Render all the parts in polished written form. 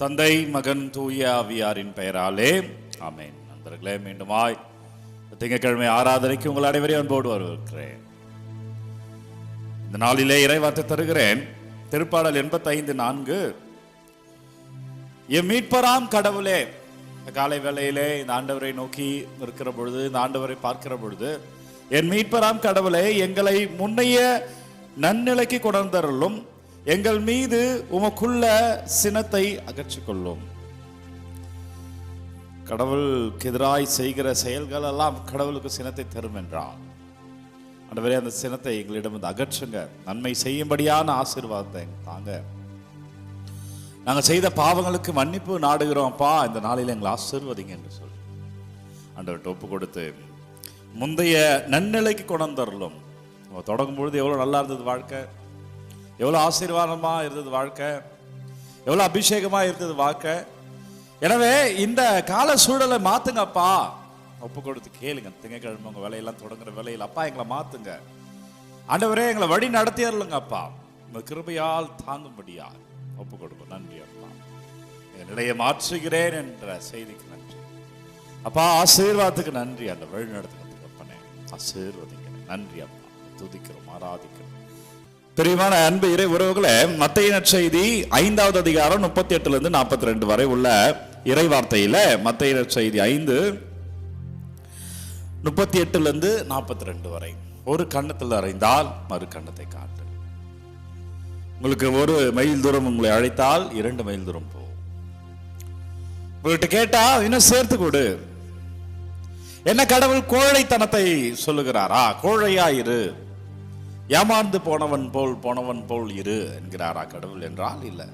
தந்தை, மகன், தூய ஆவியாரின் பெயராலே ஆமென். நண்பர்களே, மீண்டுமாய் திங்கட்கிழமை ஆராதனைக்கு உங்கள் அனைவரையும் அன்போடு வரவேற்கிறேன். இந்த நாளிலே இறைவார்த்தை தருகிறேன். திருப்பாடல் 85:4. என் மீட்பராம் கடவுளே. காலை வேளையிலே இந்த ஆண்டவரை நோக்கி இருக்கிற பொழுது, இந்த ஆண்டவரை பார்க்கிற பொழுது, என் மீட்பராம் கடவுளே, எங்களை முன்னைய நன்னிலைக்கு கொண்டருளும், எங்கள் மீது உமக்குள்ள சினத்தை அகற்றிக்கொள்ளும். கடவுளுக்கு எதிராய் செய்கிற செயல்கள் எல்லாம் கடவுளுக்கு சினத்தை தரும் என்றான். ஆண்டவரே, அந்த சினத்தை எங்களிடம் அகற்றுங்க. நன்மை செய்யும்படியான ஆசீர்வாதத்தை தாங்க. நாங்கள் செய்த பாவங்களுக்கு மன்னிப்பு நாடுகிறோம்ப்பா, இந்த நாளில் எங்களை ஆசீர்வதிங்க என்று சொல்லி ஆண்டவர்கிட்ட ஒப்பு கொடுத்து முந்தைய நன்னிலைக்கு கொண்டருளும். நம்ம தொடங்கும் பொழுது எவ்வளோ நல்லா இருந்தது வாழ்க்கை, எவ்வளோ ஆசீர்வாதமாக இருந்தது வாழ்க்கை, எவ்வளோ அபிஷேகமாக இருந்தது வாழ்க்கை. எனவே இந்த கால சூழலை மாற்றுங்கப்பா, ஒப்பு கொடுத்து கேளுங்க. திங்கக்கிழமை உங்கள் வேலையெல்லாம் தொடங்குற வேலையில் அப்பா எங்களை மாற்றுங்க. ஆண்டவரே, எங்களை வழி நடத்தியருளுங்க அப்பா, உங்கள் கிருபையால் தாங்கும்படியா ஒப்பு கொடுப்போம். நன்றி அப்பா, எங்கள் நிலையை மாற்றுகிறேன் என்ற செய்திக்கு நன்றி அப்பா. ஆசீர்வாதத்துக்கு நன்றி. அந்த வழி நடத்துகிறதுக்கு அப்பனே ஆசீர்வதிங்க. நன்றி அப்பா, துதிக்கிறோம், ஆராதிக்கிறோம். பிரியமான அன்பு இறை உறவுகளே, மத்தேயு நற்செய்தி 5வது அதிகாரம் 38 42 வரை உள்ள இறை வார்த்தையில, மத்தேயு நற்செய்தி 5:38 42 வரை, ஒரு கன்னத்தில் அறைந்தால் மறு கன்னத்தை காட்டு. உங்களுக்கு 1 மைல் தூரம் உங்களை அழைத்தால் 2 மைல் தூரம் போ. உங்கள்கிட்ட கேட்டா இன்னும் சேர்த்து கொடு. என்ன கடவுள் கோழைத்தனத்தை சொல்லுகிறாரா? கோழையா இரு, ஏமாந்து போனவன் போல் இரு என்கிறாரா கடவுள் என்றால் இல்லை.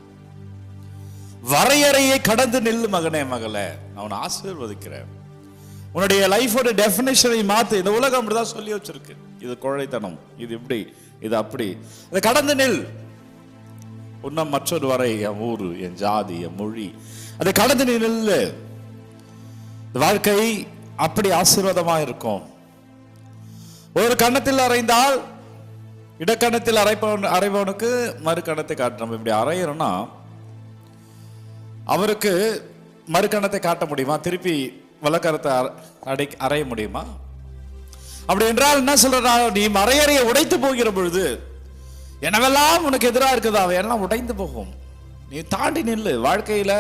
வரையறையை கடந்து நில்லு மகனே, மகளே, அவன் ஆசீர்வதிக்கிறேன். உன்னுடைய லைஃபோட டெஃபினேஷனை மாத்து. இந்த உலகம் அப்படிதான் சொல்லி வச்சிருக்கு. இது கோழைத்தனம், இது இப்படி, இது அப்படி. அதை கடந்து நில். உன்னம் மற்றொரு வரை, என் ஊரு, என் ஜாதி, என் மொழி, அதை கடந்து நீ நில்லு. வாழ்க்கை அப்படி ஆசீர்வாதமா இருக்கும். ஒரு கன்னத்தில் அறைந்தால் இடக்கணத்தில் அறைபவனுக்கு மறு கணத்தை காட்டு. நம்ம இப்படி அறையிறோம்னா அவருக்கு மறு கணத்தை காட்ட முடியுமா? திருப்பி வலக்கரத்தை அறைய முடியுமா? அப்படி என்றால் என்ன சொல்றா? நீ மறையறையை உடைத்து போகிற பொழுது என்னவெல்லாம் உனக்கு எதிராக இருக்குதா அவையெல்லாம் உடைந்து போகும். நீ தாண்டி நில்லு. வாழ்க்கையில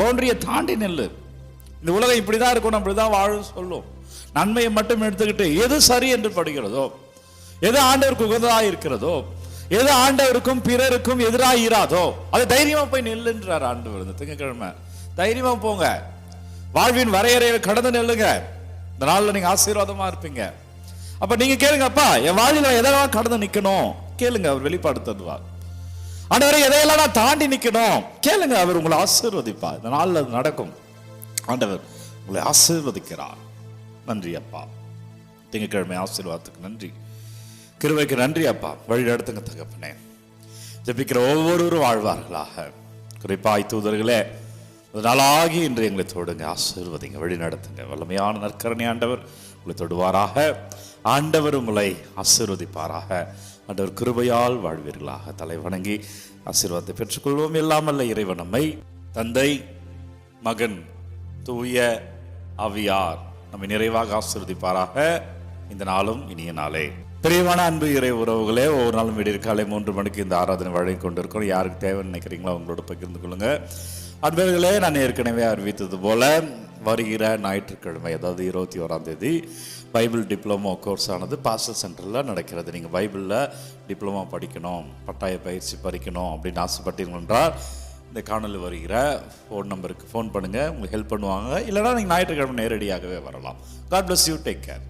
பவுண்டரியை தாண்டி நில்லு. இந்த உலகம் இப்படிதான் இருக்கணும், அப்படிதான் வாழும் சொல்லும். நன்மையை மட்டும் எடுத்துக்கிட்டு எது சரி என்று படுகிறதோ, எது ஆண்டவருக்கு உகந்ததாக இருக்கிறதோ, எது ஆண்டவருக்கும் பிறருக்கும் எதிராக இராதோ, அது தைரியமா போய் நெல்லுன்றார் ஆண்டவர். இந்த திங்கக்கிழமை தைரியமா போங்க. வாழ்வின் வரையறையை கடந்து நெல்லுங்க. இந்த நாளில் நீங்க ஆசீர்வாதமா இருப்பீங்க. அப்ப நீங்க கேளுங்க, அப்பா என் வாழ்வில் எதெல்லாம் கடந்து நிக்கணும் கேளுங்க, அவர் வெளிப்பாடு தருவார். ஆண்டவரை எதையெல்லாம் நான் தாண்டி நிக்கணும் கேளுங்க, அவர் உங்களை ஆசீர்வதிப்பார். இந்த நாளில் அது நடக்கும். ஆண்டவர் உங்களை ஆசீர்வதிக்கிறார். நன்றி அப்பா, திங்கக்கிழமை ஆசீர்வாதத்துக்கு நன்றி, கிருபைக்கு நன்றி அப்பா. வழி நடத்துங்க தகப்பனே. ஜெபிக்கிற ஒவ்வொருவரும் வாழ்வார்களாக. குறிப்பாய் தூதர்களே, நாளாகி இன்று எங்களை தொடுங்க, ஆசீர்வதிங்க, வழி நடத்துங்க. வல்லமையான நற்கரணை ஆண்டவர் உங்களை தொடுவாராக. ஆண்டவர் உங்களை ஆசீர்வதிப்பாராக. ஆண்டவர் கிருபையால் வாழ்வீர்களாக. தலை வணங்கி ஆசீர்வாதத்தை பெற்றுக்கொள்வோம். எல்லாமல்ல இறைவன் நம்மை தந்தை, மகன், தூய ஆவியார் நம்மை நிறைவாக ஆசீர்வதிப்பாராக. இந்த நாளும் இனிய நாளே. பிரியமான அன்பு இறை உறவுகளே, ஒவ்வொரு நாளும் விடியற்காலை 3 மணிக்கு இந்த ஆராதனை வழங்கி கொண்டிருக்கிறோம். யாருக்கு தேவைன்னு நினைக்கிறீங்களோ அவங்களோட பகிர்ந்து கொள்ளுங்க. அன்பர்களே, நான் ஏற்கனவே அறிவித்தது போல வருகிற ஞாயிற்றுக்கிழமை, அதாவது 21ஆம் தேதி பைபிள் டிப்ளமோ கோர்ஸ் ஆனது பாஸ்டர் சென்டரில் நடக்கிறது. நீங்கள் பைபிளில் டிப்ளமோ படிக்கணும், பட்டாய பயிற்சி படிக்கணும் அப்படின்னு ஆசைப்பட்டீங்க என்றால் இந்த காணொலி வருகிற ஃபோன் நம்பருக்கு ஃபோன் பண்ணுங்கள், உங்களுக்கு ஹெல்ப் பண்ணுவாங்க. இல்லைனா நீங்கள் ஞாயிற்றுக்கிழமை நேரடியாகவே வரலாம். God bless you. Take care.